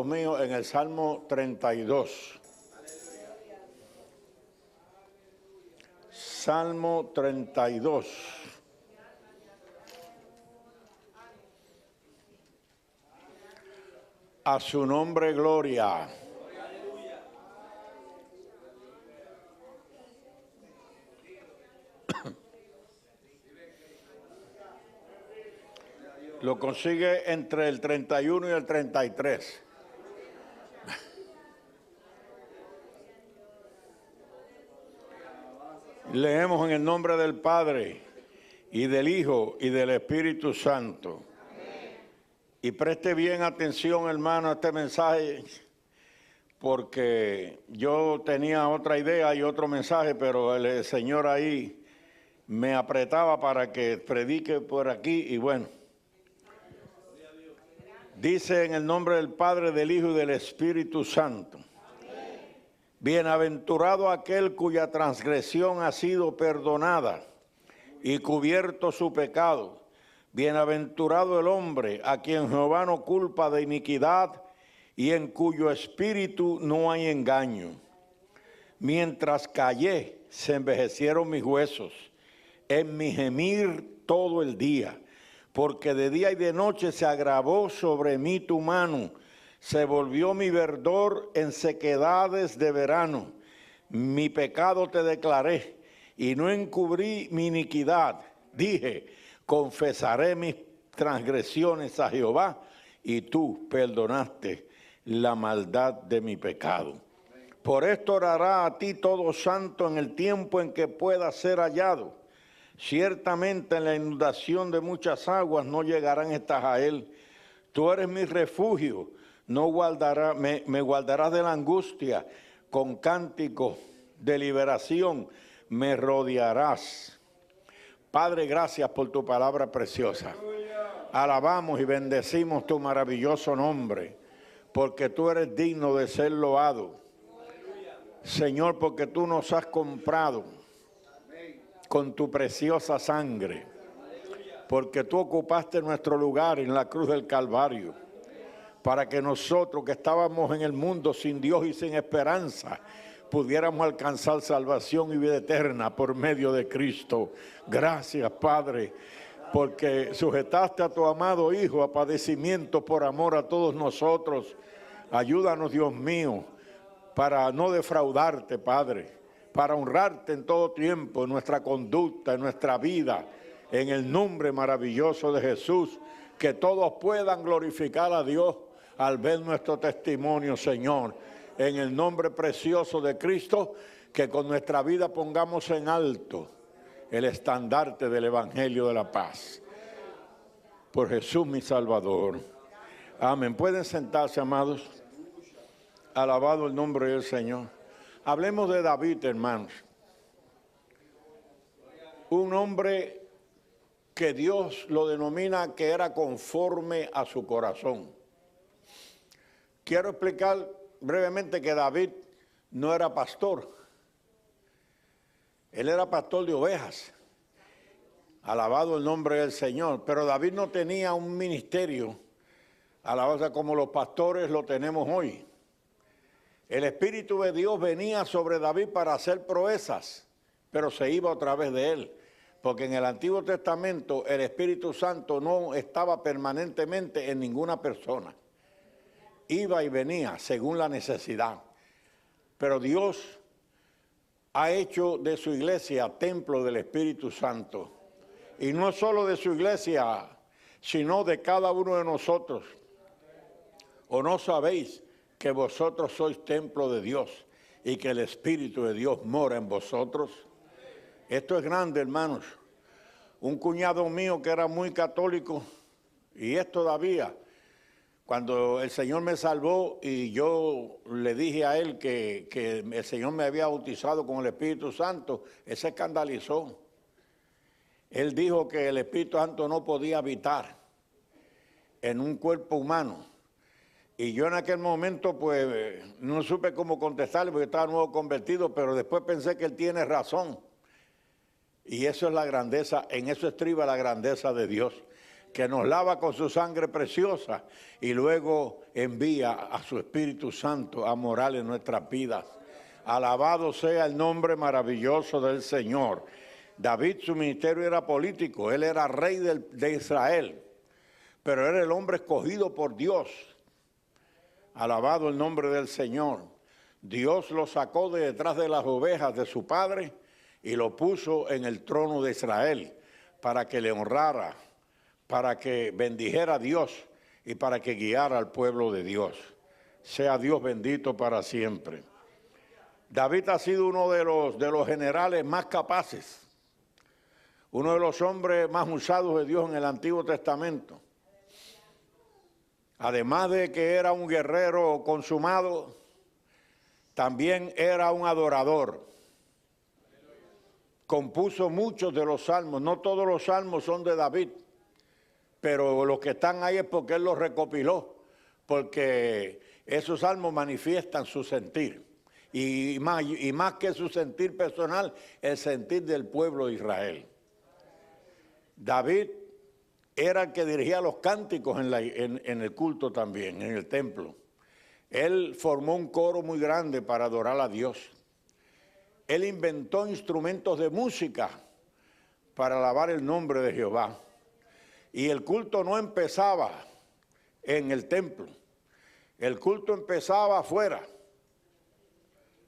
mío, en el Salmo 32. Salmo 32. A su nombre, gloria. Lo consigue entre el 31 y el 33. Leemos en el nombre del Padre, y del Hijo, y del Espíritu Santo. Y preste bien atención, hermano, a este mensaje, porque yo tenía otra idea y otro mensaje, pero el Señor ahí me apretaba para que predique por aquí, y bueno. Dice en el nombre del Padre, del Hijo y del Espíritu Santo. Bienaventurado aquel cuya transgresión ha sido perdonada y cubierto su pecado. Bienaventurado el hombre a quien Jehová no culpa de iniquidad y en cuyo espíritu no hay engaño. Mientras callé, se envejecieron mis huesos, en mi gemir todo el día. Porque de día y de noche se agravó sobre mí tu mano, se volvió mi verdor en sequedades de verano. Mi pecado te declaré y no encubrí mi iniquidad. Dije, confesaré mis transgresiones a Jehová y tú perdonaste la maldad de mi pecado. Por esto orará a ti todo santo en el tiempo en que pueda ser hallado. Ciertamente en la inundación de muchas aguas no llegarán estas a él. Tú eres mi refugio, me guardarás de la angustia, con cánticos de liberación me rodearás. Padre, gracias por tu palabra preciosa. Alabamos y bendecimos tu maravilloso nombre, porque tú eres digno de ser loado. Señor, porque tú nos has comprado con tu preciosa sangre, porque tú ocupaste nuestro lugar en la cruz del Calvario, para que nosotros que estábamos en el mundo sin Dios y sin esperanza, pudiéramos alcanzar salvación y vida eterna por medio de Cristo. Gracias, Padre, porque sujetaste a tu amado Hijo a padecimiento por amor a todos nosotros. Ayúdanos, Dios mío, para no defraudarte, Padre, para honrarte en todo tiempo, en nuestra conducta, en nuestra vida, en el nombre maravilloso de Jesús, que todos puedan glorificar a Dios al ver nuestro testimonio, Señor, en el nombre precioso de Cristo, que con nuestra vida pongamos en alto el estandarte del Evangelio de la paz. Por Jesús mi Salvador. Amén. ¿Pueden sentarse, amados? Alabado el nombre del Señor. Hablemos de David, hermanos. Un hombre que Dios lo denomina que era conforme a su corazón. Quiero explicar brevemente que David no era pastor. Él era pastor de ovejas. Alabado el nombre del Señor. Pero David no tenía un ministerio, alabado como los pastores lo tenemos hoy. El Espíritu de Dios venía sobre David para hacer proezas, pero se iba otra vez de él. Porque en el Antiguo Testamento el Espíritu Santo no estaba permanentemente en ninguna persona. Iba y venía según la necesidad. Pero Dios ha hecho de su iglesia templo del Espíritu Santo. Y no solo de su iglesia, sino de cada uno de nosotros. ¿O no sabéis que vosotros sois templo de Dios y que el Espíritu de Dios mora en vosotros? Esto es grande, hermanos. Un cuñado mío que era muy católico, y es todavía, cuando el Señor me salvó y yo le dije a él que el Señor me había bautizado con el Espíritu Santo, él se escandalizó. Él dijo que el Espíritu Santo no podía habitar en un cuerpo humano. Y yo en aquel momento pues no supe cómo contestarle porque estaba nuevo convertido, pero después pensé que él tiene razón. Y eso es la grandeza, en eso estriba la grandeza de Dios, que nos lava con su sangre preciosa y luego envía a su Espíritu Santo a morar en nuestras vidas. Alabado sea el nombre maravilloso del Señor. David, su ministerio era político, él era rey de Israel, pero era el hombre escogido por Dios. Alabado el nombre del Señor. Dios lo sacó de detrás de las ovejas de su padre y lo puso en el trono de Israel para que le honrara, para que bendijera a Dios y para que guiara al pueblo de Dios. Sea Dios bendito para siempre. David ha sido uno de los generales más capaces, uno de los hombres más usados de Dios en el Antiguo Testamento. Además de que era un guerrero consumado, también era un adorador. Compuso muchos de los salmos, no todos los salmos son de David, pero los que están ahí es porque él los recopiló, porque esos salmos manifiestan su sentir, y más que su sentir personal, el sentir del pueblo de Israel. David era el que dirigía los cánticos en el culto también, en el templo. Él formó un coro muy grande para adorar a Dios. Él inventó instrumentos de música para alabar el nombre de Jehová. Y el culto no empezaba en el templo, el culto empezaba afuera.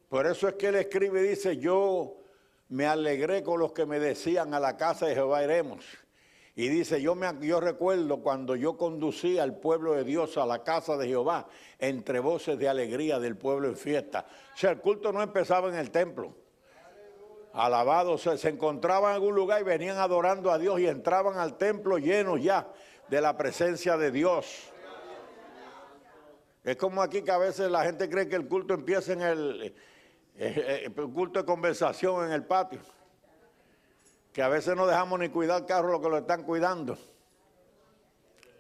Por eso es que él escribe y dice, yo me alegré con los que me decían, a la casa de Jehová iremos. Y dice, yo recuerdo cuando yo conducía al pueblo de Dios a la casa de Jehová, entre voces de alegría del pueblo en fiesta. O sea, el culto no empezaba en el templo. Alabados, se encontraban en algún lugar y venían adorando a Dios y entraban al templo llenos ya de la presencia de Dios. Es como aquí que a veces la gente cree que el culto empieza en el culto de conversación en el patio, que a veces no dejamos ni cuidar el carro, lo que lo están cuidando.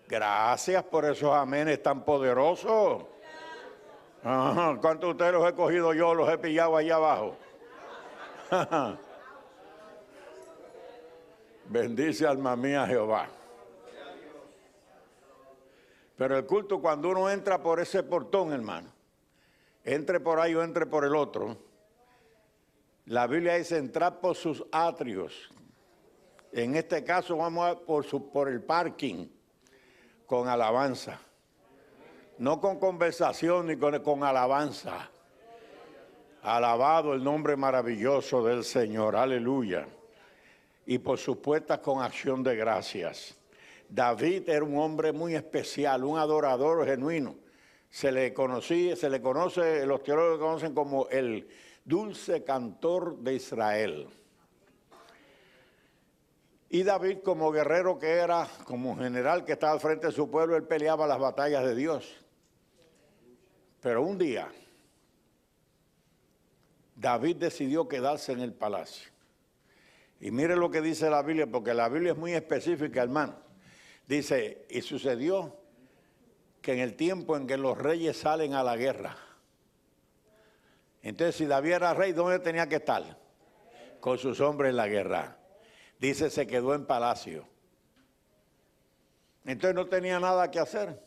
Gracias por esos amenes tan poderosos. ¿Cuántos de ustedes los he cogido yo, los he pillado allá abajo? Bendice alma mía Jehová. Pero el culto, cuando uno entra por ese portón, hermano, entre por ahí o entre por el otro, la Biblia dice entrar por sus atrios. En este caso vamos por el parking, con alabanza. No con conversación ni con alabanza. Alabado el nombre maravilloso del Señor, aleluya. Y por supuesto con acción de gracias. David era un hombre muy especial, un adorador genuino. Se le conoce, los teólogos lo conocen como el dulce cantor de Israel. Y David, como guerrero que era, como general que estaba al frente de su pueblo, él peleaba las batallas de Dios. Pero un día, David decidió quedarse en el palacio. Y mire lo que dice la Biblia, porque la Biblia es muy específica, hermano. Dice, y sucedió que en el tiempo en que los reyes salen a la guerra, entonces si David era rey, ¿dónde tenía que estar? Con sus hombres en la guerra. Dice, se quedó en palacio. Entonces no tenía nada que hacer.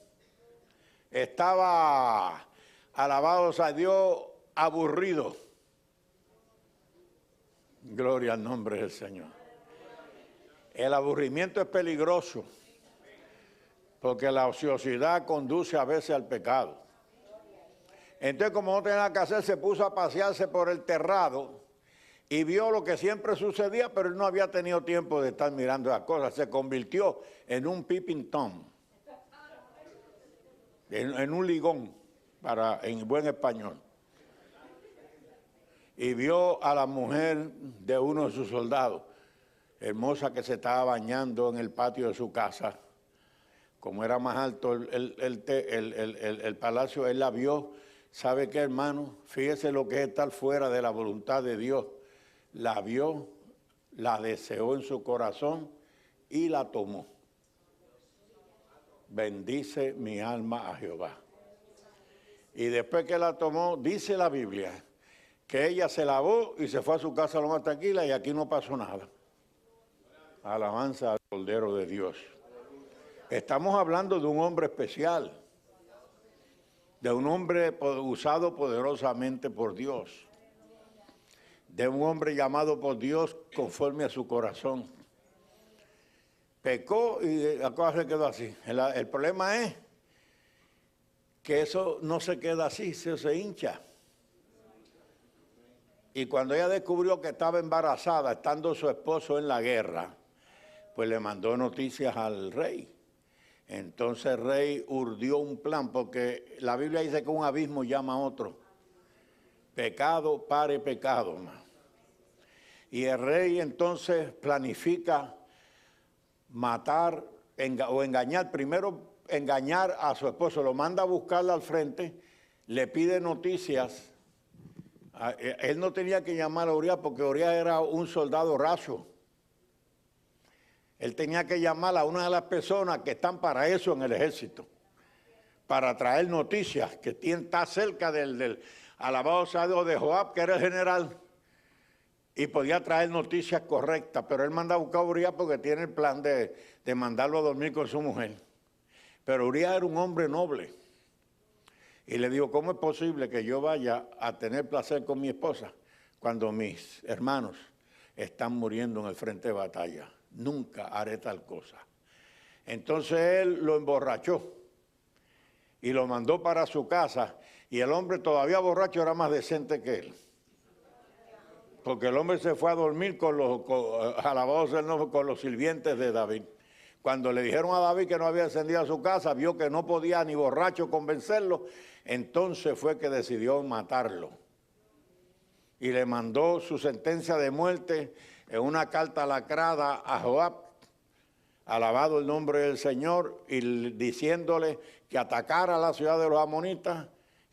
Estaba, alabados a Dios, aburrido. Gloria al nombre del Señor. El aburrimiento es peligroso, porque la ociosidad conduce a veces al pecado. Entonces, como no tenía nada que hacer, se puso a pasearse por el terrado y vio lo que siempre sucedía, pero él no había tenido tiempo de estar mirando las cosas. Se convirtió en un peeping Tom, en un ligón, en buen español. Y vio a la mujer de uno de sus soldados, hermosa, que se estaba bañando en el patio de su casa. Como era más alto el palacio, él la vio. ¿Sabe qué, hermano? Fíjese lo que es estar fuera de la voluntad de Dios. La vio, la deseó en su corazón y la tomó. Bendice mi alma a Jehová. Y después que la tomó, dice la Biblia, que ella se lavó y se fue a su casa lo más tranquila y aquí no pasó nada. Alabanza al Cordero de Dios. Estamos hablando de un hombre especial, de un hombre usado poderosamente por Dios, de un hombre llamado por Dios conforme a su corazón. Pecó y la cosa se quedó así. El problema es que eso no se queda así, se hincha. Y cuando ella descubrió que estaba embarazada, estando su esposo en la guerra, pues le mandó noticias al rey. Entonces el rey urdió un plan, porque la Biblia dice que un abismo llama a otro. Pecado pare pecado. Y el rey entonces planifica matar o engañar, primero engañar a su esposo, lo manda a buscarla al frente, le pide noticias. Él no tenía que llamar a Urias porque Urias era un soldado raso. Él tenía que llamar a una de las personas que están para eso en el ejército, para traer noticias, que está cerca del alabado sea Dios de Joab, que era el general, y podía traer noticias correctas, pero él manda a buscar a Urias porque tiene el plan de mandarlo a dormir con su mujer. Pero Urias era un hombre noble, y le dijo, ¿cómo es posible que yo vaya a tener placer con mi esposa cuando mis hermanos están muriendo en el frente de batalla? Nunca haré tal cosa. Entonces él lo emborrachó y lo mandó para su casa, y el hombre todavía borracho era más decente que él. Porque el hombre se fue a dormir con los sirvientes de David. Cuando le dijeron a David que no había encendido a su casa, vio que no podía ni borracho convencerlo, entonces fue que decidió matarlo. Y le mandó su sentencia de muerte en una carta lacrada a Joab, alabado el nombre del Señor, y diciéndole que atacara a la ciudad de los amonitas,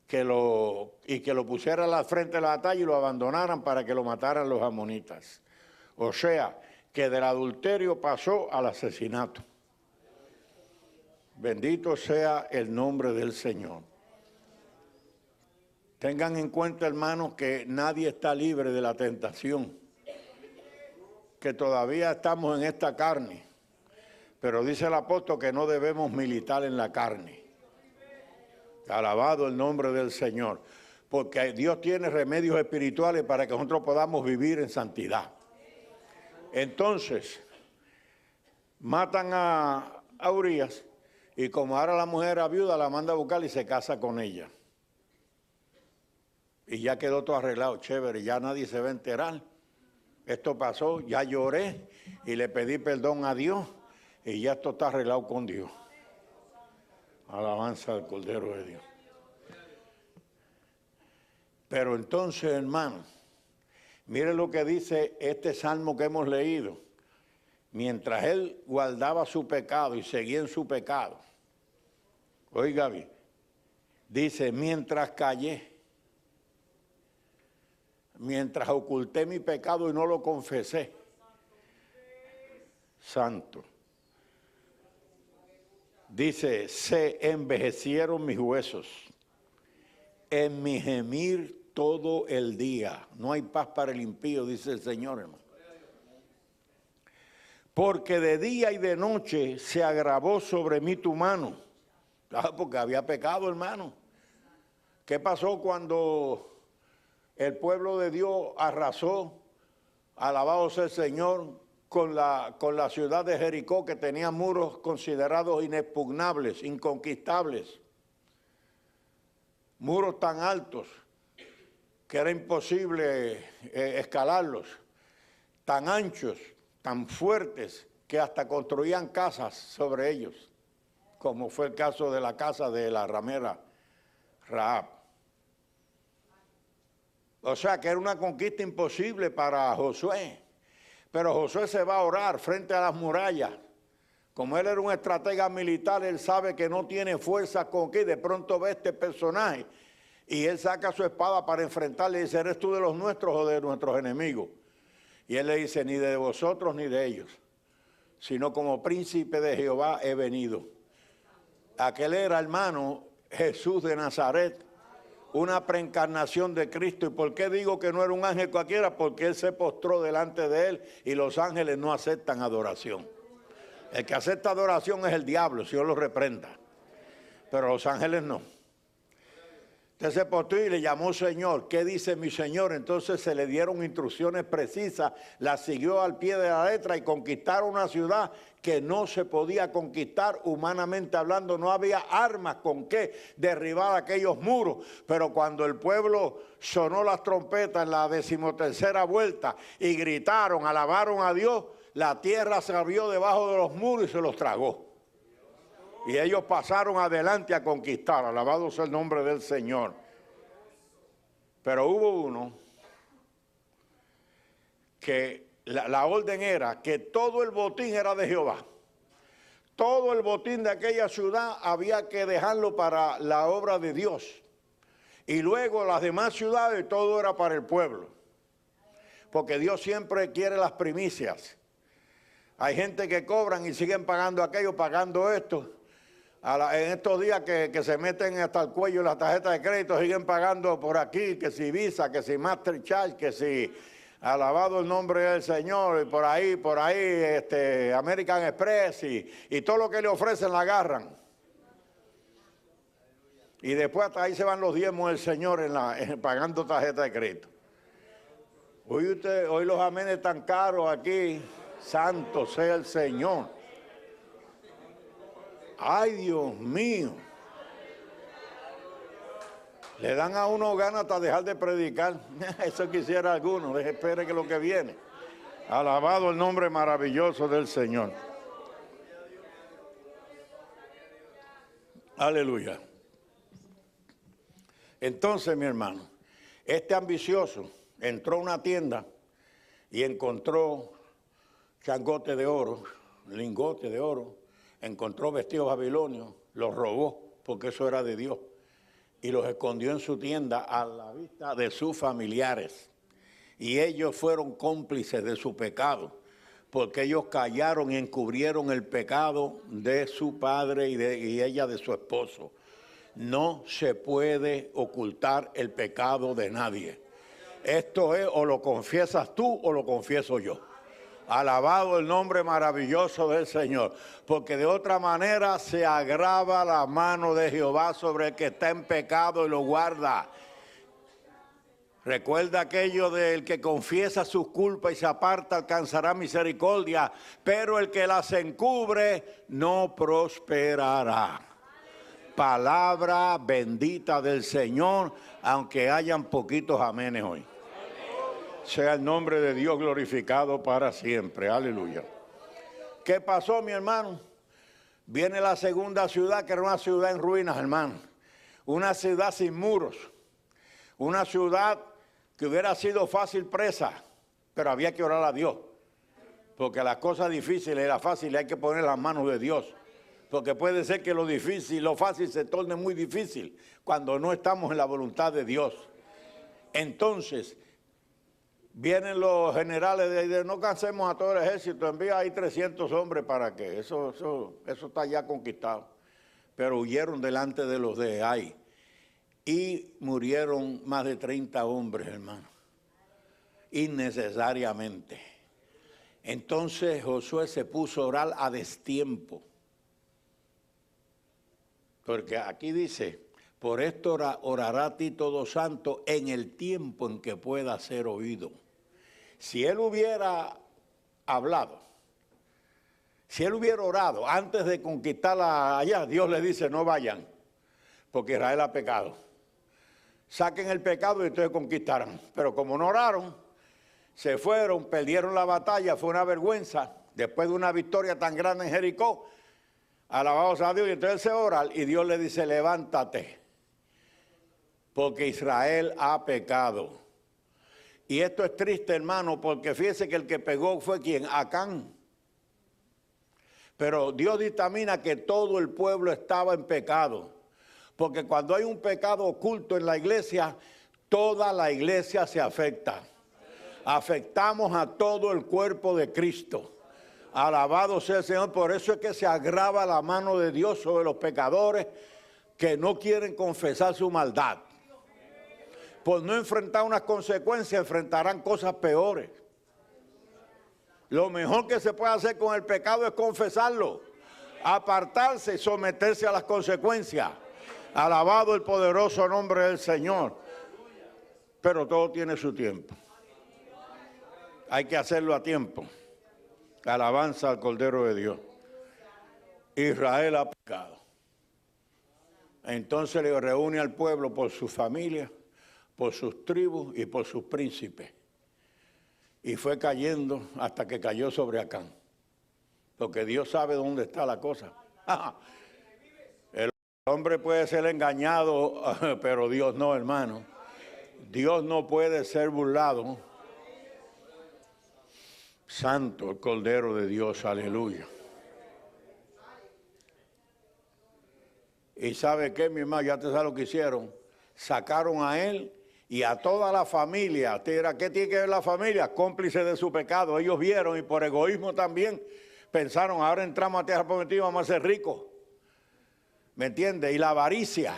y que lo pusiera al frente de la batalla y lo abandonaran para que lo mataran los amonitas. O sea, que del adulterio pasó al asesinato. Bendito sea el nombre del Señor. Tengan en cuenta, hermanos, que nadie está libre de la tentación, que todavía estamos en esta carne, pero dice el apóstol que no debemos militar en la carne. Alabado el nombre del Señor, porque Dios tiene remedios espirituales para que nosotros podamos vivir en santidad. Entonces, matan a Urias, y como ahora la mujer era viuda, la manda a buscar y se casa con ella. Y ya quedó todo arreglado, chévere, ya nadie se va a enterar. Esto pasó, ya lloré y le pedí perdón a Dios, y ya esto está arreglado con Dios. Alabanza al Cordero de Dios. Pero entonces, hermano, mire lo que dice este salmo que hemos leído. Mientras él guardaba su pecado y seguía en su pecado, oiga bien, dice, mientras callé, mientras oculté mi pecado y no lo confesé, santo. Dice, se envejecieron mis huesos, en mi gemir todo el día. No hay paz para el impío, dice el Señor, hermano. Porque de día y de noche se agravó sobre mí tu mano. Claro, porque había pecado, hermano. ¿Qué pasó cuando el pueblo de Dios arrasó, alabado sea el Señor, con la ciudad de Jericó, que tenía muros considerados inexpugnables, inconquistables? Muros tan altos que era imposible escalarlos, tan anchos, tan fuertes, que hasta construían casas sobre ellos, como fue el caso de la casa de la ramera Rahab. O sea que era una conquista imposible para Josué. Pero Josué se va a orar frente a las murallas. Como él era un estratega militar, él sabe que no tiene fuerza con que de pronto ve este personaje y él saca su espada para enfrentarle y dice, ¿eres tú de los nuestros o de nuestros enemigos? Y él le dice, ni de vosotros ni de ellos, sino como príncipe de Jehová he venido. Aquel era, hermano, Jesús de Nazaret, una preencarnación de Cristo. ¿Y por qué digo que no era un ángel cualquiera? Porque él se postró delante de él y los ángeles no aceptan adoración. El que acepta adoración es el diablo, si Dios lo reprenda. Pero los ángeles no. Entonces se postó y le llamó Señor. ¿Qué dice mi Señor? Entonces se le dieron instrucciones precisas, la siguió al pie de la letra y conquistaron una ciudad que no se podía conquistar humanamente hablando. No había armas con que derribar aquellos muros. Pero cuando el pueblo sonó las trompetas en la 13ª vuelta y gritaron, alabaron a Dios, la tierra se abrió debajo de los muros y se los tragó. Y ellos pasaron adelante a conquistar, alabado sea el nombre del Señor. Pero hubo uno que la orden era que todo el botín era de Jehová. Todo el botín de aquella ciudad había que dejarlo para la obra de Dios. Y luego las demás ciudades todo era para el pueblo. Porque Dios siempre quiere las primicias. Hay gente que cobran y siguen pagando aquello, pagando esto. En estos días que se meten hasta el cuello la tarjeta de crédito, siguen pagando por aquí, que si Visa, que si Mastercard, que si alabado el nombre del Señor, y por ahí, American Express, y todo lo que le ofrecen la agarran. Y después hasta ahí se van los diezmos del Señor pagando tarjeta de crédito. Hoy los amenes tan caros aquí, santo sea el Señor. Ay, Dios mío. Le dan a uno ganas hasta dejar de predicar. Eso quisiera alguno. Espere que lo que viene. Alabado el nombre maravilloso del Señor. Aleluya. Entonces, mi hermano, este ambicioso entró a una tienda y encontró changote de oro, lingote de oro. Encontró vestidos babilonios, los robó, porque eso era de Dios, y los escondió en su tienda a la vista de sus familiares. Y ellos fueron cómplices de su pecado, porque ellos callaron y encubrieron el pecado de su padre y ella de su esposo. No se puede ocultar el pecado de nadie. Esto es, o lo confiesas tú o lo confieso yo. Alabado el nombre maravilloso del Señor, porque de otra manera se agrava la mano de Jehová sobre el que está en pecado y lo guarda. Recuerda aquello del que confiesa sus culpas y se aparta alcanzará misericordia, pero el que las encubre no prosperará. Palabra bendita del Señor, aunque hayan poquitos amenes hoy. Sea el nombre de Dios glorificado para siempre. Aleluya. ¿Qué pasó, mi hermano? Viene la segunda ciudad, que era una ciudad en ruinas, hermano. Una ciudad sin muros. Una ciudad que hubiera sido fácil presa, pero había que orar a Dios. Porque las cosas difíciles y las fáciles hay que poner en las manos de Dios. Porque puede ser que lo difícil, lo fácil se torne muy difícil cuando no estamos en la voluntad de Dios. Entonces, vienen los generales de no cansemos a todo el ejército, envía ahí 300 hombres para que eso está ya conquistado. Pero huyeron delante de los de Ai y murieron más de 30 hombres, hermano, innecesariamente. Entonces Josué se puso a orar a destiempo, porque aquí dice: por esto orará a ti todo santo en el tiempo en que pueda ser oído. Si él hubiera hablado, si él hubiera orado antes de conquistarla allá, Dios le dice: no vayan, porque Israel ha pecado. Saquen el pecado y ustedes conquistarán. Pero como no oraron, se fueron, perdieron la batalla, fue una vergüenza. Después de una victoria tan grande en Jericó, alabados a Dios, y entonces se ora y Dios le dice: levántate, porque Israel ha pecado. Y esto es triste, hermano, porque fíjese que el que pegó fue ¿quién? Acán. Pero Dios dictamina que todo el pueblo estaba en pecado. Porque cuando hay un pecado oculto en la iglesia, toda la iglesia se afecta. Afectamos a todo el cuerpo de Cristo. Alabado sea el Señor. Por eso es que se agrava la mano de Dios sobre los pecadores que no quieren confesar su maldad. Por no enfrentar unas consecuencias, enfrentarán cosas peores. Lo mejor que se puede hacer con el pecado es confesarlo, apartarse y someterse a las consecuencias. Alabado el poderoso nombre del Señor. Pero todo tiene su tiempo. Hay que hacerlo a tiempo. Alabanza al Cordero de Dios. Israel ha pecado. Entonces le reúne al pueblo por su familia, por sus tribus y por sus príncipes. Y fue cayendo hasta que cayó sobre Acán. Porque Dios sabe dónde está la cosa. El hombre puede ser engañado, pero Dios no, hermano. Dios no puede ser burlado. Santo el Cordero de Dios, aleluya. Y ¿sabe qué, mi hermano? Ya te sabes lo que hicieron. Sacaron a él y a toda la familia. ¿Qué tiene que ver la familia? Cómplice de su pecado. Ellos vieron y por egoísmo también pensaron, ahora entramos a tierra prometida, vamos a ser ricos. ¿Me entiende? Y la avaricia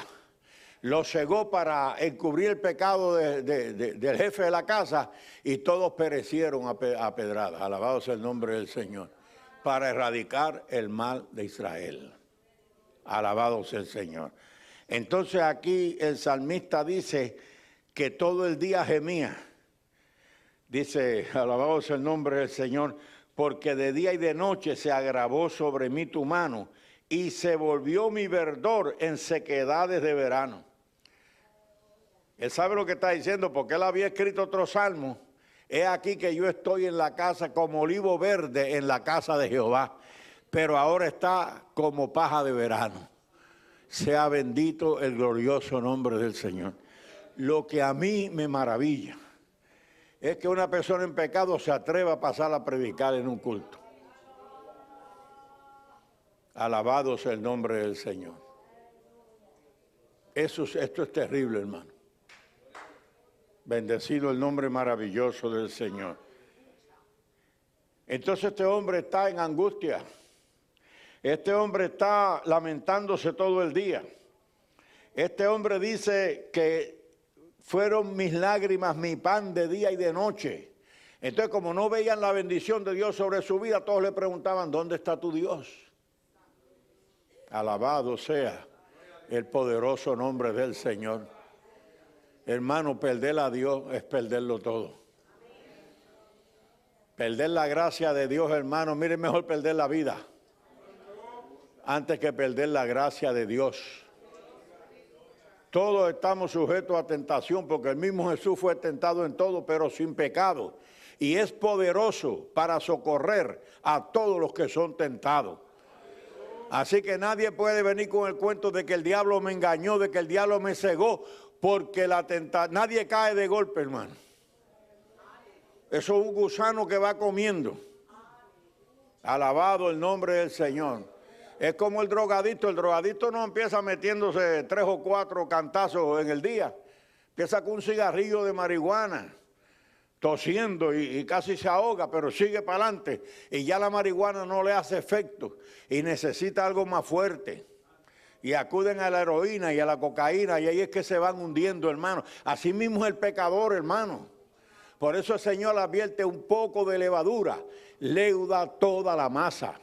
los cegó para encubrir el pecado del jefe de la casa y todos perecieron a pedradas. Alabado sea el nombre del Señor. Para erradicar el mal de Israel. Alabado sea el Señor. Entonces aquí el salmista dice que todo el día gemía. Dice, alabado sea el nombre del Señor, porque de día y de noche se agravó sobre mí tu mano y se volvió mi verdor en sequedades de verano. Él sabe lo que está diciendo porque él había escrito otro salmo. He aquí que yo estoy en la casa como olivo verde en la casa de Jehová, pero ahora está como paja de verano. Sea bendito el glorioso nombre del Señor. Lo que a mí me maravilla es que una persona en pecado se atreva a pasar a predicar en un culto. Alabado sea el nombre del Señor. Esto es terrible, hermano. Bendecido el nombre maravilloso del Señor. Entonces este hombre está en angustia. Este hombre está lamentándose todo el día. Este hombre dice que fueron mis lágrimas, mi pan de día y de noche. Entonces, como no veían la bendición de Dios sobre su vida, todos le preguntaban, ¿dónde está tu Dios? Alabado sea el poderoso nombre del Señor. Hermano, perder a Dios es perderlo todo. Perder la gracia de Dios, hermano, mire, mejor perder la vida antes que perder la gracia de Dios. Todos estamos sujetos a tentación porque el mismo Jesús fue tentado en todo, pero sin pecado. Y es poderoso para socorrer a todos los que son tentados. Así que nadie puede venir con el cuento de que el diablo me engañó, de que el diablo me cegó, porque nadie cae de golpe, hermano. Eso es un gusano que va comiendo. Alabado el nombre del Señor. Es como el drogadicto no empieza metiéndose 3 o 4 cantazos en el día. Empieza con un cigarrillo de marihuana, tosiendo y casi se ahoga, pero sigue para adelante. Y ya la marihuana no le hace efecto y necesita algo más fuerte. Y acuden a la heroína y a la cocaína y ahí es que se van hundiendo, hermano. Así mismo es el pecador, hermano. Por eso el Señor advierte un poco de levadura, leuda toda la masa.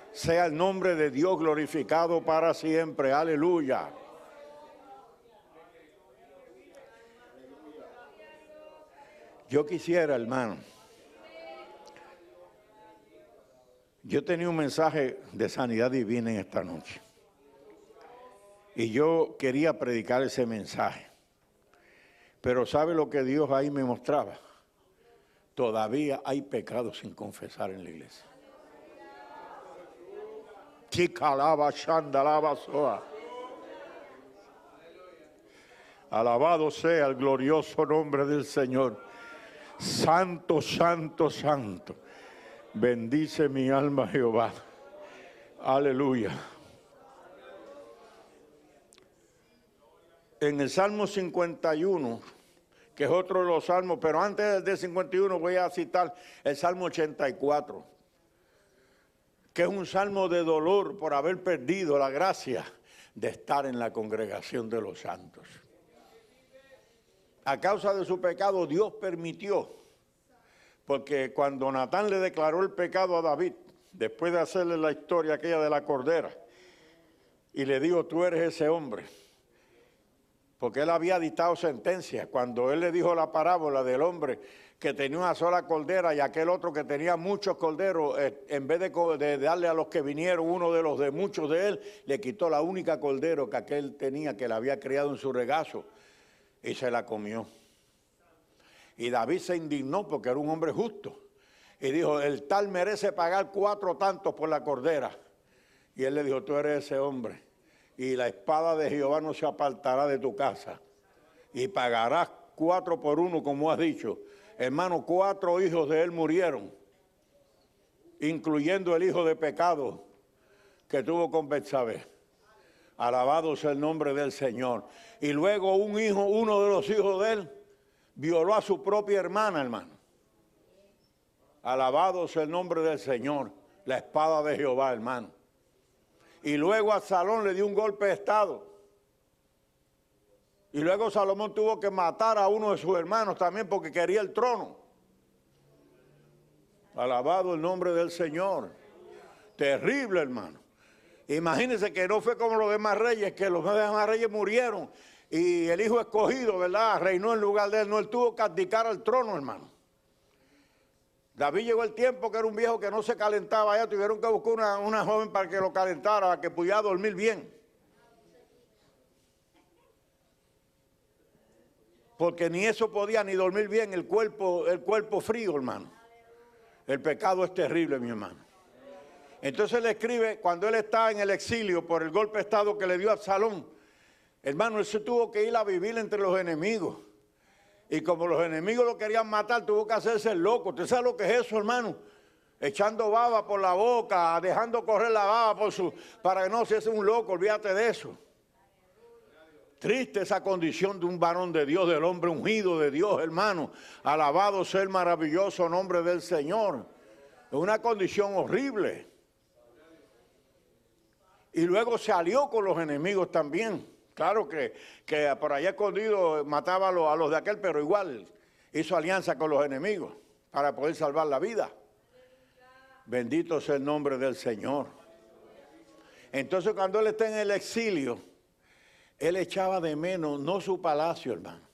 Sea el nombre de Dios glorificado para siempre. Aleluya. Yo quisiera, hermano, yo tenía un mensaje de sanidad divina en esta noche. Y yo quería predicar ese mensaje. Pero ¿sabe lo que Dios ahí me mostraba? Todavía hay pecados sin confesar en la iglesia. Chicalaba, shandalaba, soa. Alabado sea el glorioso nombre del Señor. Santo, santo, santo. Bendice mi alma Jehová. Aleluya. En el Salmo 51, que es otro de los salmos, pero antes del 51 voy a citar el Salmo 84, que es un salmo de dolor por haber perdido la gracia de estar en la congregación de los santos. A causa de su pecado, Dios permitió Porque cuando Natán le declaró el pecado a David, después de hacerle la historia aquella de la cordera, y le dijo, tú eres ese hombre, porque él había dictado sentencia. Cuando él le dijo la parábola del hombre que tenía una sola cordera y aquel otro que tenía muchos corderos, en vez de darle a los que vinieron uno de los de muchos de él, le quitó la única cordero que aquel tenía, que la había criado en su regazo, y se la comió. Y David se indignó porque era un hombre justo. Y dijo, el tal merece pagar 4 tantos por la cordera. Y él le dijo, tú eres ese hombre. Y la espada de Jehová no se apartará de tu casa. Y pagarás 4 por 1, como has dicho. Hermano, 4 hijos de él murieron, incluyendo el hijo de pecado que tuvo con Betsabé. Alabado sea el nombre del Señor. Y luego uno de los hijos de él, violó a su propia hermana, hermano. Alabado sea el nombre del Señor, la espada de Jehová, hermano. Y luego a Absalón le dio un golpe de estado. Y luego Salomón tuvo que matar a uno de sus hermanos también porque quería el trono. Alabado el nombre del Señor. Terrible, hermano. Imagínense que no fue como los demás reyes, que los demás reyes murieron y el hijo escogido, ¿verdad?, reinó en lugar de él. No, él tuvo que abdicar al trono, hermano. David llegó el tiempo que era un viejo que no se calentaba allá, tuvieron que buscar una joven para que lo calentara, para que pudiera dormir bien. Porque ni eso podía ni dormir bien, el cuerpo frío, hermano. El pecado es terrible, mi hermano. Entonces le escribe, cuando él está en el exilio por el golpe de estado que le dio a Absalón, hermano, él se tuvo que ir a vivir entre los enemigos. Y como los enemigos lo querían matar, tuvo que hacerse el loco. ¿Usted sabe lo que es eso, hermano? Echando baba por la boca, dejando correr la baba para que no se hace un loco, olvídate de eso. Triste esa condición de un varón de Dios, del hombre ungido de Dios, hermano. Alabado sea el maravilloso nombre del Señor. Es una condición horrible. Y luego se alió con los enemigos también. Claro que por allá escondido mataba a los de aquel, pero igual hizo alianza con los enemigos para poder salvar la vida. Bendito sea el nombre del Señor. Entonces cuando él está en el exilio, él echaba de menos no su palacio, hermano,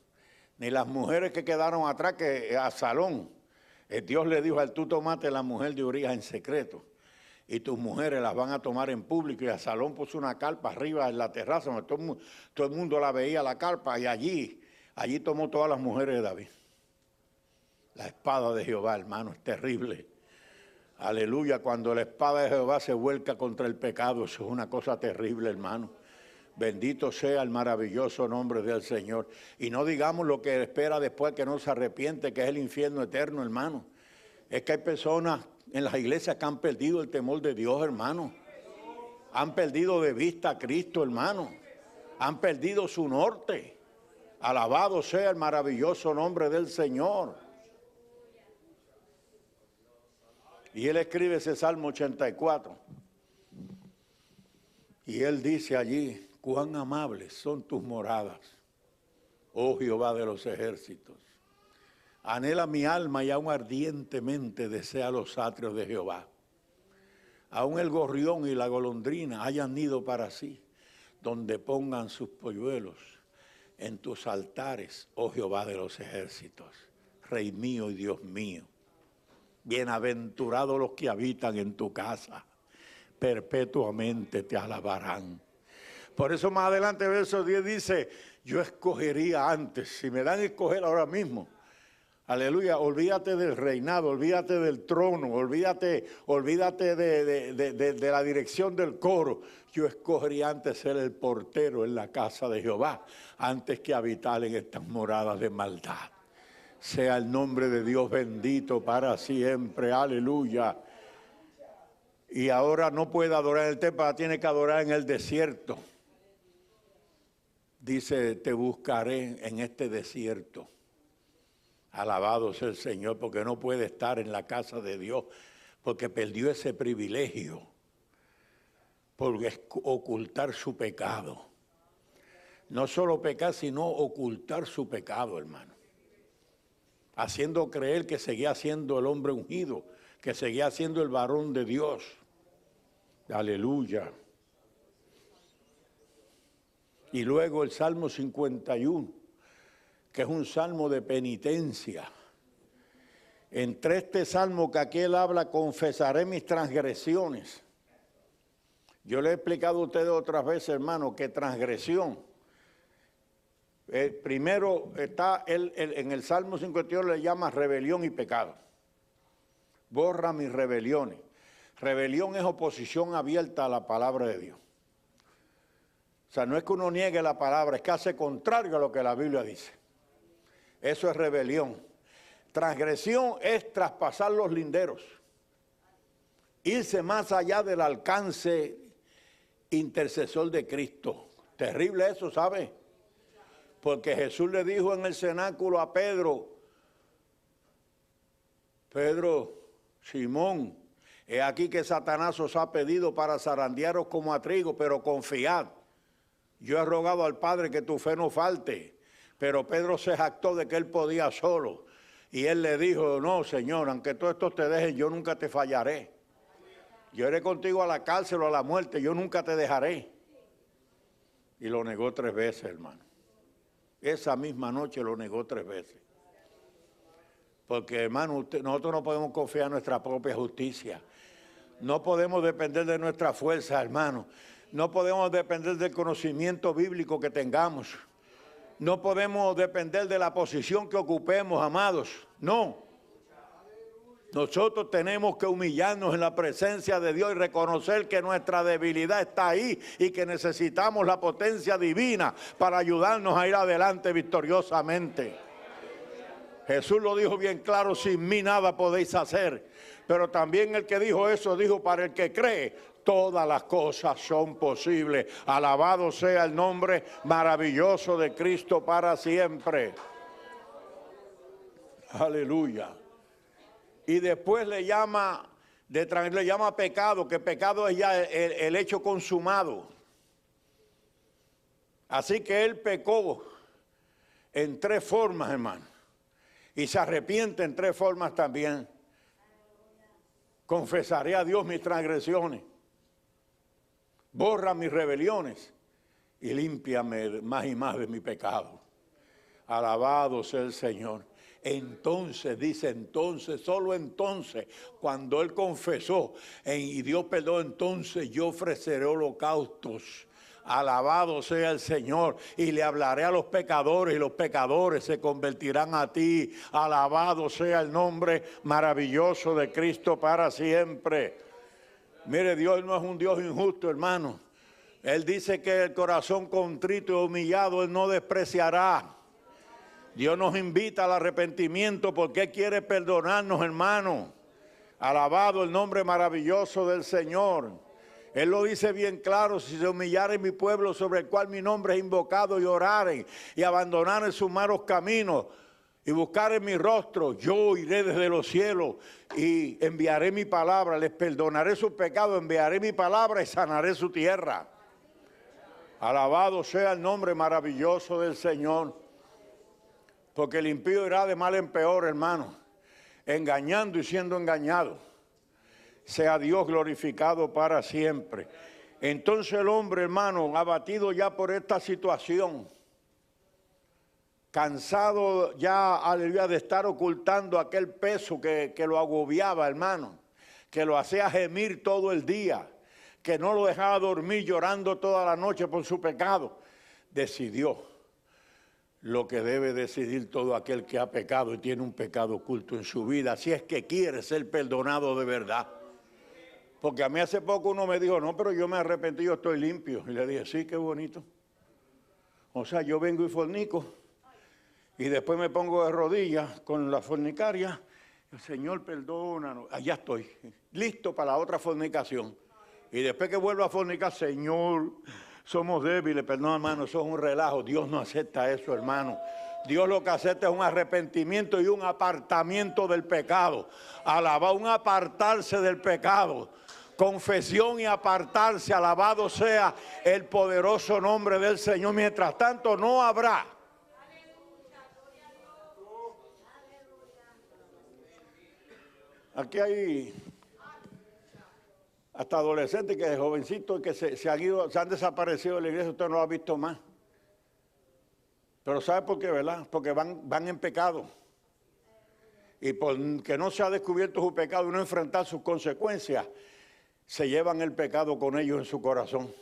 ni las mujeres que quedaron atrás, que a Absalón. Dios le dijo, tú tomaste la mujer de Urías en secreto y tus mujeres las van a tomar en público. Y Absalón puso una carpa arriba en la terraza, donde todo el mundo la veía, la carpa, y allí tomó todas las mujeres de David. La espada de Jehová, hermano, es terrible. Aleluya, cuando la espada de Jehová se vuelca contra el pecado, eso es una cosa terrible, hermano. Bendito sea el maravilloso nombre del Señor. Y no digamos lo que espera después, que no se arrepiente, que es el infierno eterno, hermano. Es que hay personas en las iglesias que han perdido el temor de Dios, hermano. Han perdido de vista a Cristo, hermano. Han perdido su norte. Alabado sea el maravilloso nombre del Señor. Y él escribe ese Salmo 84. Y él dice allí, cuán amables son tus moradas, oh Jehová de los ejércitos. Anhela mi alma y aún ardientemente desea los atrios de Jehová. Aún el gorrión y la golondrina hayan nido para sí, donde pongan sus polluelos en tus altares, oh Jehová de los ejércitos, Rey mío y Dios mío. Bienaventurados los que habitan en tu casa, perpetuamente te alabarán. Por eso más adelante, verso 10 dice, yo escogería antes, si me dan a escoger ahora mismo, aleluya, olvídate del reinado, olvídate del trono, olvídate de la dirección del coro. Yo escogería antes ser el portero en la casa de Jehová, antes que habitar en estas moradas de maldad. Sea el nombre de Dios bendito para siempre, aleluya. Y ahora no puede adorar en el templo, tiene que adorar en el desierto. Dice, te buscaré en este desierto. Alabado sea el Señor, porque no puede estar en la casa de Dios, porque perdió ese privilegio, por ocultar su pecado. No solo pecar, sino ocultar su pecado, hermano. haciendo creer que seguía siendo el hombre ungido, que seguía siendo el varón de Dios. Aleluya. Y luego el Salmo 51, que es un salmo de penitencia. Entre este salmo que aquí él habla, confesaré mis transgresiones. Yo le he explicado a ustedes otras veces, hermano, que transgresión. Primero está en el Salmo 51 le llama rebelión y pecado. Borra mis rebeliones. Rebelión es oposición abierta a la palabra de Dios. O sea, no es que uno niegue la palabra, es que hace contrario a lo que la Biblia dice. Eso es rebelión. Transgresión es traspasar los linderos. Irse más allá del alcance intercesor de Cristo. Terrible eso, ¿sabe? Porque Jesús le dijo en el cenáculo a Pedro, Simón, he aquí que Satanás os ha pedido para zarandearos como a trigo, pero confiad. Yo he rogado al Padre que tu fe no falte. Pero Pedro se jactó de que él podía solo. Y él le dijo, no, Señor, aunque todos estos te dejen, yo nunca te fallaré. Yo iré contigo a la cárcel o a la muerte, yo nunca te dejaré. Y lo negó 3 veces, hermano. Esa misma noche lo negó 3 veces. Porque, hermano, nosotros no podemos confiar en nuestra propia justicia. No podemos depender de nuestra fuerza, hermano. No podemos depender del conocimiento bíblico que tengamos. No podemos depender de la posición que ocupemos, amados. No. Nosotros tenemos que humillarnos en la presencia de Dios y reconocer que nuestra debilidad está ahí y que necesitamos la potencia divina para ayudarnos a ir adelante victoriosamente. Jesús lo dijo bien claro, sin mí nada podéis hacer. Pero también el que dijo eso, dijo para el que cree, todas las cosas son posibles. Alabado sea el nombre maravilloso de Cristo para siempre. Aleluya. Y después le llama pecado, que pecado es ya el hecho consumado. Así que él pecó en 3 formas, hermano. Y se arrepiente en 3 formas también. Confesaré a Dios mis transgresiones. Borra mis rebeliones y límpiame más y más de mi pecado. Alabado sea el Señor. Entonces, dice entonces, solo entonces, cuando él confesó y dio perdón, entonces yo ofreceré holocaustos. Alabado sea el Señor. Y le hablaré a los pecadores y los pecadores se convertirán a ti. Alabado sea el nombre maravilloso de Cristo para siempre. Mire, Dios no es un Dios injusto, hermano. Él dice que el corazón contrito y humillado Él no despreciará. Dios nos invita al arrepentimiento porque Él quiere perdonarnos, hermano. Alabado el nombre maravilloso del Señor. Él lo dice bien claro, si se humillare mi pueblo sobre el cual mi nombre es invocado y oraren y abandonaren sus malos caminos y buscaren mi rostro, yo iré desde los cielos y enviaré mi palabra, les perdonaré sus pecados, enviaré mi palabra y sanaré su tierra. Alabado sea el nombre maravilloso del Señor. Porque el impío irá de mal en peor, hermano, engañando y siendo engañado. Sea Dios glorificado para siempre. Entonces el hombre, hermano, abatido ya por esta situación, cansado ya, aleluya, de estar ocultando aquel peso que lo agobiaba, hermano, que lo hacía gemir todo el día, que no lo dejaba dormir llorando toda la noche por su pecado, decidió lo que debe decidir todo aquel que ha pecado y tiene un pecado oculto en su vida, si es que quiere ser perdonado de verdad. Porque a mí hace poco uno me dijo, no, pero yo me arrepentí, yo estoy limpio. Y le dije, sí, qué bonito. O sea, yo vengo y fornico, y después me pongo de rodillas con la fornicaria, el Señor perdónanos, allá estoy, listo para la otra fornicación. Y después que vuelvo a fornicar, Señor, somos débiles, perdón, hermano, eso es un relajo. Dios no acepta eso, hermano. Dios lo que acepta es un arrepentimiento y un apartamiento del pecado. Alabado, un apartarse del pecado. Confesión y apartarse. Alabado sea el poderoso nombre del Señor. Mientras tanto, no habrá. Aquí hay hasta adolescentes, que jovencitos que se han ido, se han desaparecido de la iglesia, usted no lo ha visto más. Pero ¿sabe por qué, verdad? Porque van en pecado. Y porque no se ha descubierto su pecado y no enfrentar sus consecuencias, se llevan el pecado con ellos en su corazón.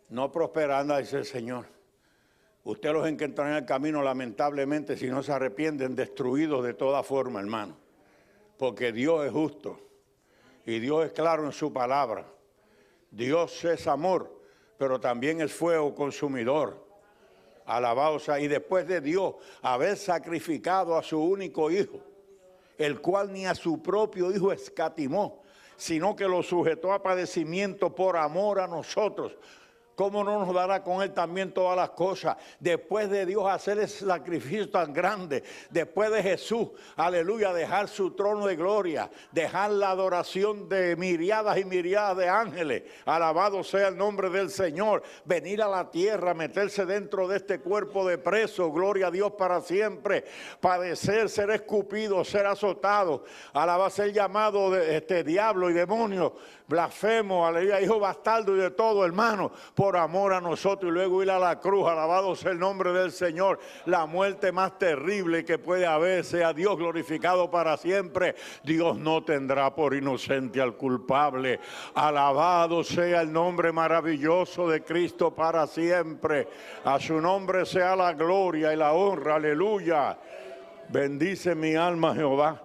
No prosperará, dice el Señor. Usted los encontrará en el camino, lamentablemente, si no se arrepienten, destruidos de toda forma, hermano. Porque Dios es justo y Dios es claro en su palabra. Dios es amor, pero también es fuego consumidor. Alabado sea. Y después de Dios haber sacrificado a su único hijo, el cual ni a su propio hijo escatimó, sino que lo sujetó a padecimiento por amor a nosotros, ¿cómo no nos dará con él también todas las cosas? Después de Dios hacer ese sacrificio tan grande, después de Jesús, aleluya, dejar su trono de gloria, dejar la adoración de miriadas y miriadas de ángeles, alabado sea el nombre del Señor, venir a la tierra, meterse dentro de este cuerpo de preso, gloria a Dios para siempre, padecer, ser escupido, ser azotado, alabado, ser llamado de diablo y demonio, blasfemo, aleluya, hijo bastardo y de todo, hermano, por amor a nosotros, y luego ir a la cruz, alabado sea el nombre del Señor, la muerte más terrible que puede haber, sea Dios glorificado para siempre. Dios no tendrá por inocente al culpable, alabado sea el nombre maravilloso de Cristo para siempre, a su nombre sea la gloria y la honra, aleluya. Bendice mi alma Jehová.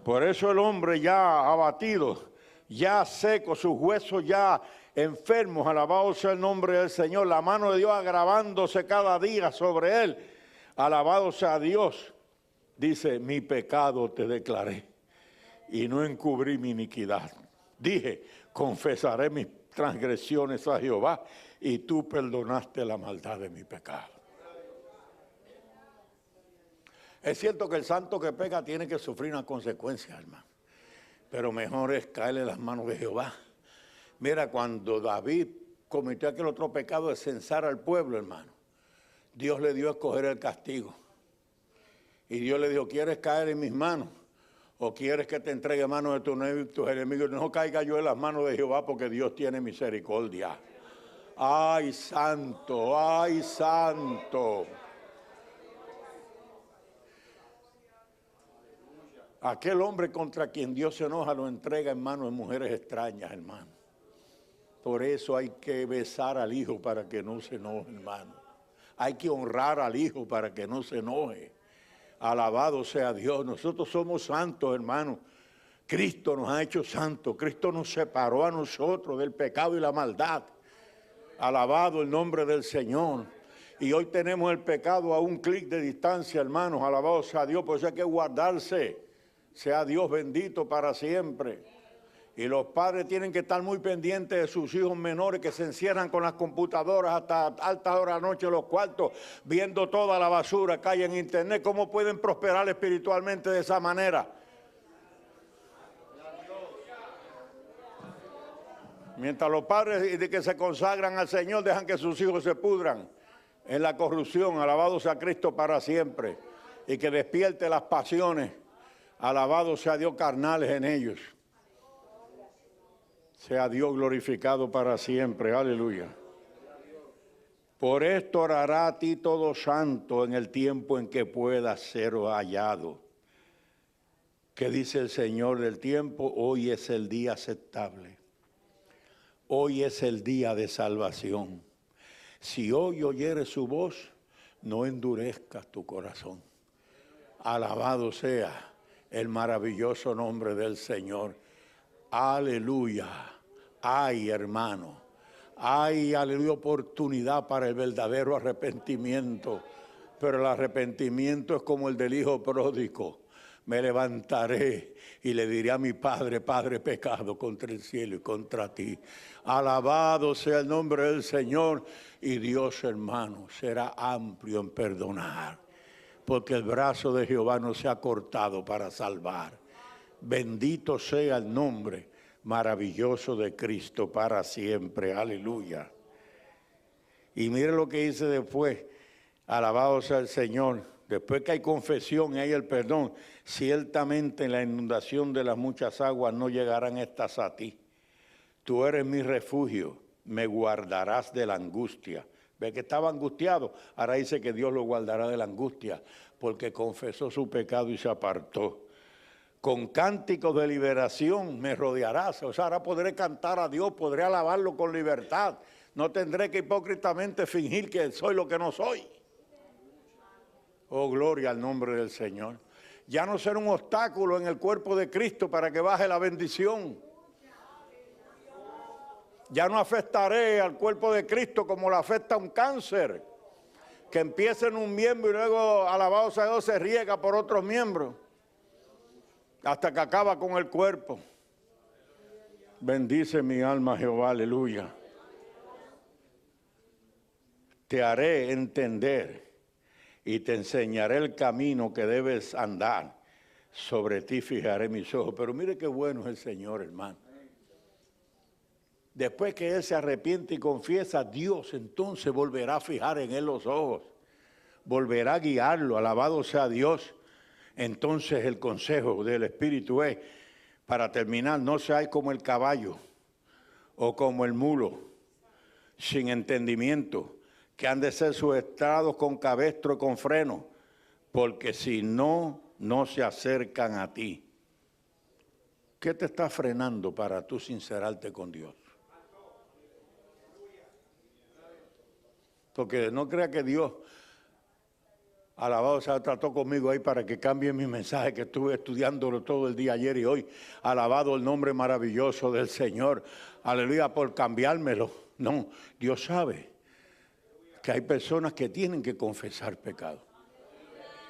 Por eso el hombre ya abatido, ya seco, sus huesos ya enfermos, alabado sea el nombre del Señor, la mano de Dios agravándose cada día sobre él, alabado sea Dios. Dice, mi pecado te declaré y no encubrí mi iniquidad. Dije, confesaré mis transgresiones a Jehová y tú perdonaste la maldad de mi pecado. Es cierto que el santo que peca tiene que sufrir una consecuencia, hermano, pero mejor es caerle en las manos de Jehová. Mira, cuando David cometió aquel otro pecado de censar al pueblo, hermano, Dios le dio a escoger el castigo. Y Dios le dijo, ¿quieres caer en mis manos? ¿O quieres que te entregue en manos de tus enemigos? No caiga yo en las manos de Jehová, porque Dios tiene misericordia. ¡Ay, santo! ¡Ay, santo! Aquel hombre contra quien Dios se enoja lo entrega en manos de mujeres extrañas, hermano. Por eso hay que besar al hijo para que no se enoje, hermano. Hay que honrar al hijo para que no se enoje. Alabado sea Dios. Nosotros somos santos, hermano. Cristo nos ha hecho santos. Cristo nos separó a nosotros del pecado y la maldad. Alabado el nombre del Señor. Y hoy tenemos el pecado a un clic de distancia, hermanos. Alabado sea Dios. Por eso hay que guardarse. Sea Dios bendito para siempre. Y los padres tienen que estar muy pendientes de sus hijos menores que se encierran con las computadoras hasta altas horas de la noche en los cuartos, viendo toda la basura que hay en internet. ¿Cómo pueden prosperar espiritualmente de esa manera? Mientras los padres de que se consagran al Señor dejan que sus hijos se pudran en la corrupción, alabado sea Cristo para siempre, y que despierte las pasiones, alabado sea Dios, carnales en ellos. Sea Dios glorificado para siempre, aleluya. Por esto orará a ti todo santo en el tiempo en que pueda ser hallado. ¿Qué dice el Señor del tiempo? Hoy es el día aceptable. Hoy es el día de salvación. Si hoy oyeres su voz, no endurezcas tu corazón. Alabado sea el maravilloso nombre del Señor. Aleluya. Hay, hermano. Hay, aleluya, oportunidad para el verdadero arrepentimiento. Pero el arrepentimiento es como el del hijo pródigo. Me levantaré y le diré a mi padre, Padre, pecado contra el cielo y contra ti. Alabado sea el nombre del Señor. Y Dios, hermano, será amplio en perdonar, porque el brazo de Jehová no se ha cortado para salvar. Bendito sea el nombre maravilloso de Cristo para siempre. Aleluya. Y mire lo que dice después. Alabado sea el Señor. Después que hay confesión y hay el perdón, ciertamente en la inundación de las muchas aguas no llegarán estas a ti. Tú eres mi refugio, me guardarás de la angustia. Ve que estaba angustiado, ahora dice que Dios lo guardará de la angustia, porque confesó su pecado y se apartó. Con cánticos de liberación me rodearás, o sea, ahora podré cantar a Dios, podré alabarlo con libertad. No tendré que hipócritamente fingir que soy lo que no soy. Oh, gloria al nombre del Señor. Ya no será un obstáculo en el cuerpo de Cristo para que baje la bendición. Ya no afectaré al cuerpo de Cristo como le afecta un cáncer, que empieza en un miembro y luego, alabado sea Dios, se riega por otros miembros, hasta que acaba con el cuerpo. Bendice mi alma, Jehová, aleluya. Te haré entender y te enseñaré el camino que debes andar. Sobre ti fijaré mis ojos. Pero mire qué bueno es el Señor, hermano. Después que él se arrepiente y confiesa, Dios entonces volverá a fijar en él los ojos. Volverá a guiarlo, alabado sea Dios. Entonces el consejo del Espíritu es, para terminar, no seáis como el caballo o como el mulo, sin entendimiento, que han de ser sujetados con cabestro y con freno, porque si no, no se acercan a ti. ¿Qué te está frenando para tú sincerarte con Dios? Porque no crea que Dios, alabado sea, trató conmigo ahí para que cambie mi mensaje, que estuve estudiándolo todo el día ayer y hoy. Alabado el nombre maravilloso del Señor. Aleluya, por cambiármelo. No, Dios sabe que hay personas que tienen que confesar pecado.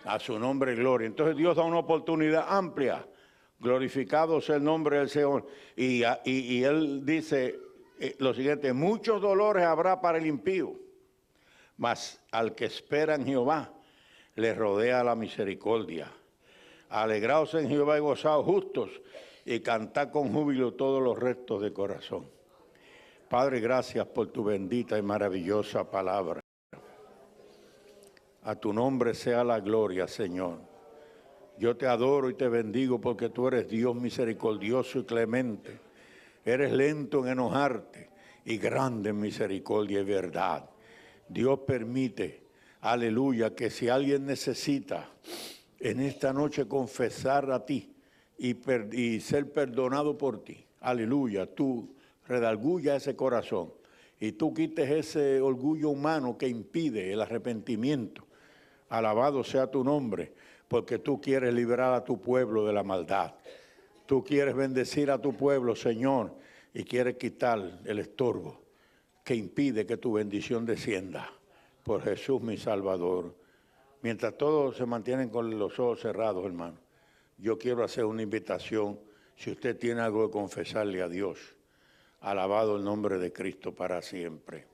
A su nombre y gloria. Entonces Dios da una oportunidad amplia. Glorificado sea el nombre del Señor. Y Él dice lo siguiente: muchos dolores habrá para el impío, mas al que espera en Jehová le rodea la misericordia. Alegraos en Jehová y gozaos justos, y cantad con júbilo todos los rectos de corazón. Padre, gracias por tu bendita y maravillosa palabra. A tu nombre sea la gloria, Señor. Yo te adoro y te bendigo porque tú eres Dios misericordioso y clemente. Eres lento en enojarte y grande en misericordia y verdad. Dios permite, aleluya, que si alguien necesita en esta noche confesar a ti y ser perdonado por ti, aleluya, tú redarguya ese corazón y tú quites ese orgullo humano que impide el arrepentimiento. Alabado sea tu nombre, porque tú quieres liberar a tu pueblo de la maldad. Tú quieres bendecir a tu pueblo, Señor, y quieres quitar el estorbo que impide que tu bendición descienda. Por Jesús mi Salvador. Mientras todos se mantienen con los ojos cerrados, hermano, yo quiero hacer una invitación. Si usted tiene algo que confesarle a Dios, alabado el nombre de Cristo para siempre.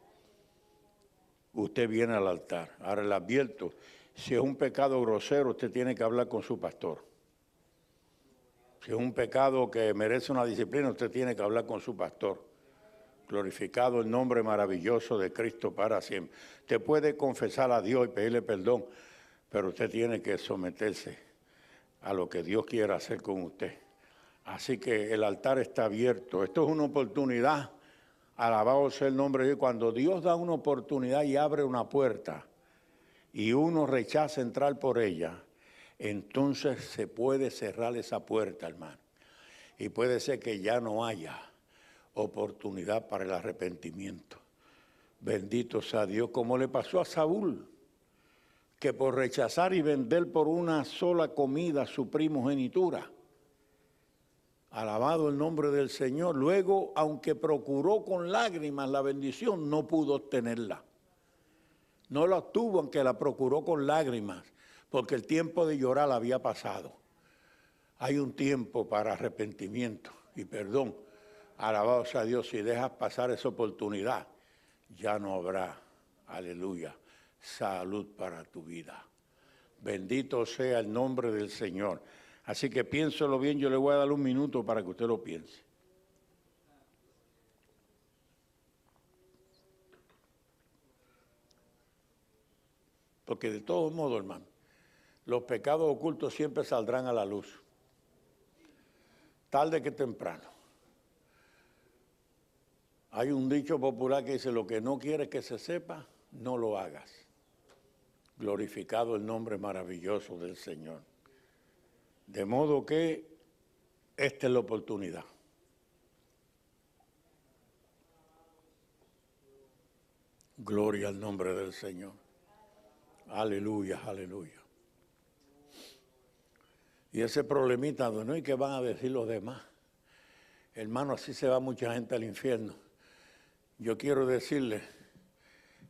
Usted viene al altar. Ahora le advierto, si es un pecado grosero, usted tiene que hablar con su pastor. Si es un pecado que merece una disciplina, usted tiene que hablar con su pastor. Glorificado el nombre maravilloso de Cristo para siempre. Usted puede confesar a Dios y pedirle perdón, pero usted tiene que someterse a lo que Dios quiera hacer con usted. Así que el altar está abierto. Esto es una oportunidad. Alabado sea el nombre de Dios. Cuando Dios da una oportunidad y abre una puerta y uno rechaza entrar por ella, entonces se puede cerrar esa puerta, hermano. Y puede ser que ya no haya oportunidad para el arrepentimiento. Bendito sea Dios, como le pasó a Saúl, que por rechazar y vender por una sola comida su primogenitura, alabado el nombre del Señor, luego, aunque procuró con lágrimas la bendición, no pudo obtenerla. No la obtuvo, aunque la procuró con lágrimas, porque el tiempo de llorar había pasado. Hay un tiempo para arrepentimiento y perdón. Alabado sea Dios, si dejas pasar esa oportunidad, ya no habrá, aleluya, salud para tu vida. Bendito sea el nombre del Señor. Así que piénselo bien, yo le voy a dar un minuto para que usted lo piense. Porque de todos modos, hermano, los pecados ocultos siempre saldrán a la luz, tarde que temprano. Hay un dicho popular que dice, lo que no quieres que se sepa, no lo hagas. Glorificado el nombre maravilloso del Señor. De modo que esta es la oportunidad. Gloria al nombre del Señor. Aleluya, aleluya. Y ese problemita, ¿no? ¿Y qué van a decir los demás? Hermano, así se va mucha gente al infierno. Yo quiero decirle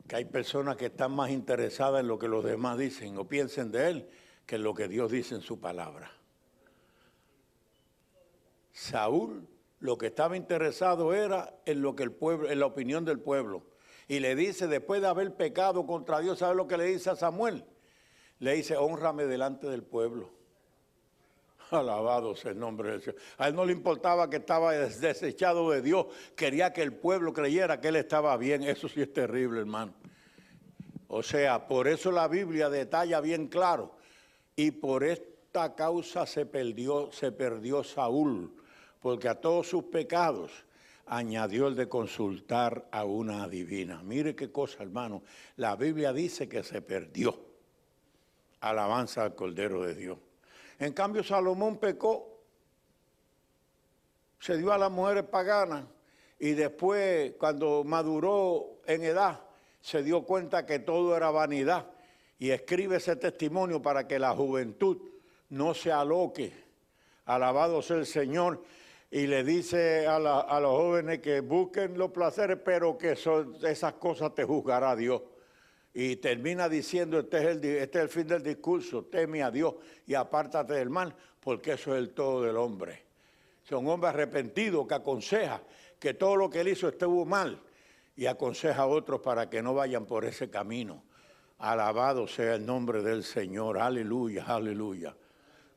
que hay personas que están más interesadas en lo que los demás dicen o piensen de él que en lo que Dios dice en su palabra. Saúl lo que estaba interesado era en lo que el pueblo, en la opinión del pueblo. Y le dice, después de haber pecado contra Dios, ¿sabe lo que le dice a Samuel? Le dice, hónrame delante del pueblo. Alabado sea el nombre del Señor. A él no le importaba que estaba desechado de Dios. Quería que el pueblo creyera que él estaba bien. Eso sí es terrible, hermano. O sea, por eso la Biblia detalla bien claro. Y por esta causa se perdió Saúl. Porque a todos sus pecados añadió el de consultar a una adivina. Mire qué cosa, hermano. La Biblia dice que se perdió. Alabanza al Cordero de Dios. En cambio, Salomón pecó, se dio a las mujeres paganas y después, cuando maduró en edad, se dio cuenta que todo era vanidad y escribe ese testimonio para que la juventud no se aloque. Alabado sea el Señor. Y le dice a los jóvenes que busquen los placeres, pero que esas cosas te juzgará Dios. Y termina diciendo, este es el fin del discurso, teme a Dios y apártate del mal, porque eso es el todo del hombre. Es un hombre arrepentido que aconseja que todo lo que él hizo estuvo mal y aconseja a otros para que no vayan por ese camino. Alabado sea el nombre del Señor, aleluya, aleluya.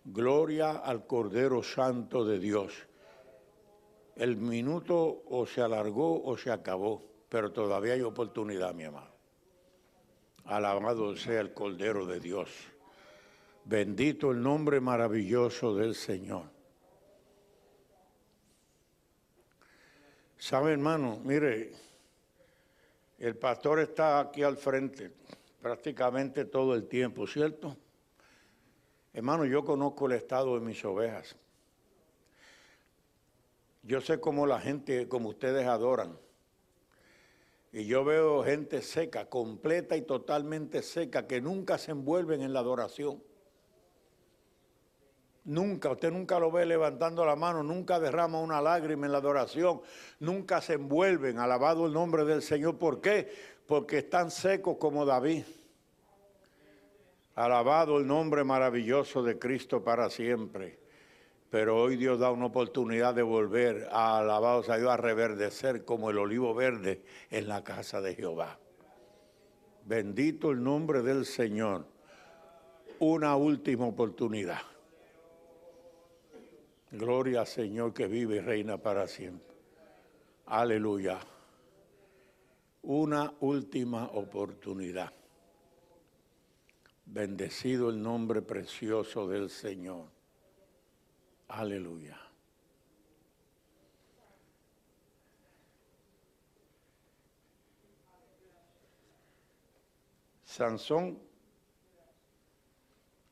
Gloria al Cordero Santo de Dios. El minuto o se alargó o se acabó, pero todavía hay oportunidad, mi amado. Alabado sea el Cordero de Dios. Bendito el nombre maravilloso del Señor. ¿Sabe, hermano? Mire, el pastor está aquí al frente prácticamente todo el tiempo, ¿cierto? Hermano, yo conozco el estado de mis ovejas. Yo sé cómo la gente, como ustedes adoran. Y yo veo gente seca, completa y totalmente seca, que nunca se envuelven en la adoración. Nunca, usted nunca lo ve levantando la mano, nunca derrama una lágrima en la adoración, nunca se envuelven, alabado el nombre del Señor. ¿Por qué? Porque están secos como David. Alabado el nombre maravilloso de Cristo para siempre. Pero hoy Dios da una oportunidad de volver a alabado sea Dios, a reverdecer como el olivo verde en la casa de Jehová. Bendito el nombre del Señor. Una última oportunidad. Gloria al Señor que vive y reina para siempre. Aleluya. Una última oportunidad. Bendecido el nombre precioso del Señor. Aleluya. Sansón,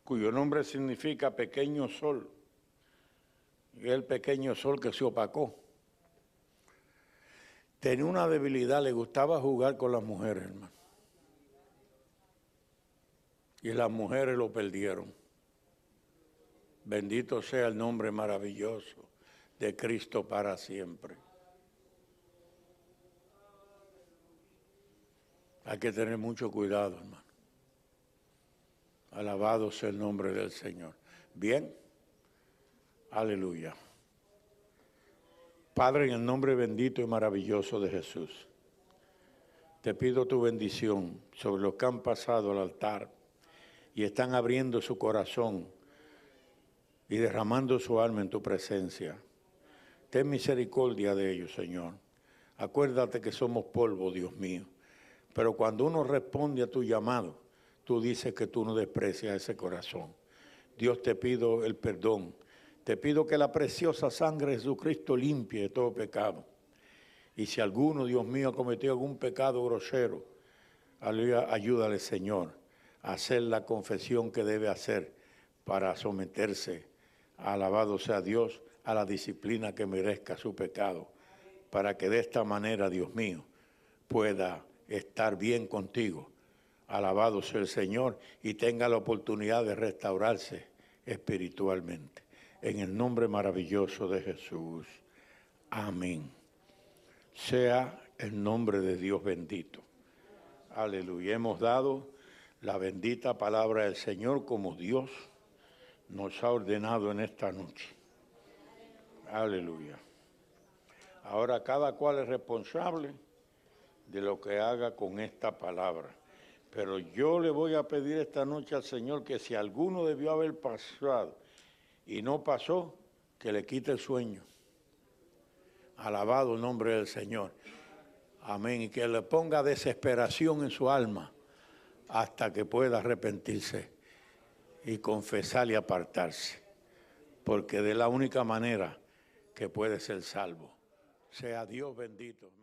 cuyo nombre significa pequeño sol, y el pequeño sol que se opacó, tenía una debilidad, le gustaba jugar con las mujeres, hermano. Y las mujeres lo perdieron. Bendito sea el nombre maravilloso de Cristo para siempre. Hay que tener mucho cuidado, hermano. Alabado sea el nombre del Señor. Bien. Aleluya. Padre, en el nombre bendito y maravilloso de Jesús, te pido tu bendición sobre los que han pasado al altar y están abriendo su corazón y derramando su alma en tu presencia. Ten misericordia de ellos, Señor. Acuérdate que somos polvo, Dios mío. Pero cuando uno responde a tu llamado, tú dices que tú no desprecias ese corazón. Dios, te pido el perdón. Te pido que la preciosa sangre de Jesucristo limpie de todo pecado. Y si alguno, Dios mío, ha cometido algún pecado grosero, ayúdale, Señor, a hacer la confesión que debe hacer para someterse, alabado sea Dios, a la disciplina que merezca su pecado, para que de esta manera, Dios mío, pueda estar bien contigo. Alabado sea el Señor y tenga la oportunidad de restaurarse espiritualmente. En el nombre maravilloso de Jesús. Amén. Sea el nombre de Dios bendito. Aleluya. Hemos dado la bendita palabra del Señor como Dios nos ha ordenado en esta noche. Aleluya. Ahora cada cual es responsable de lo que haga con esta palabra. Pero yo le voy a pedir esta noche al Señor que si alguno debió haber pasado y no pasó, que le quite el sueño. Alabado el nombre del Señor. Amén. Y que le ponga desesperación en su alma hasta que pueda arrepentirse y confesar y apartarse. Porque de la única manera que puede ser salvo. Sea Dios bendito.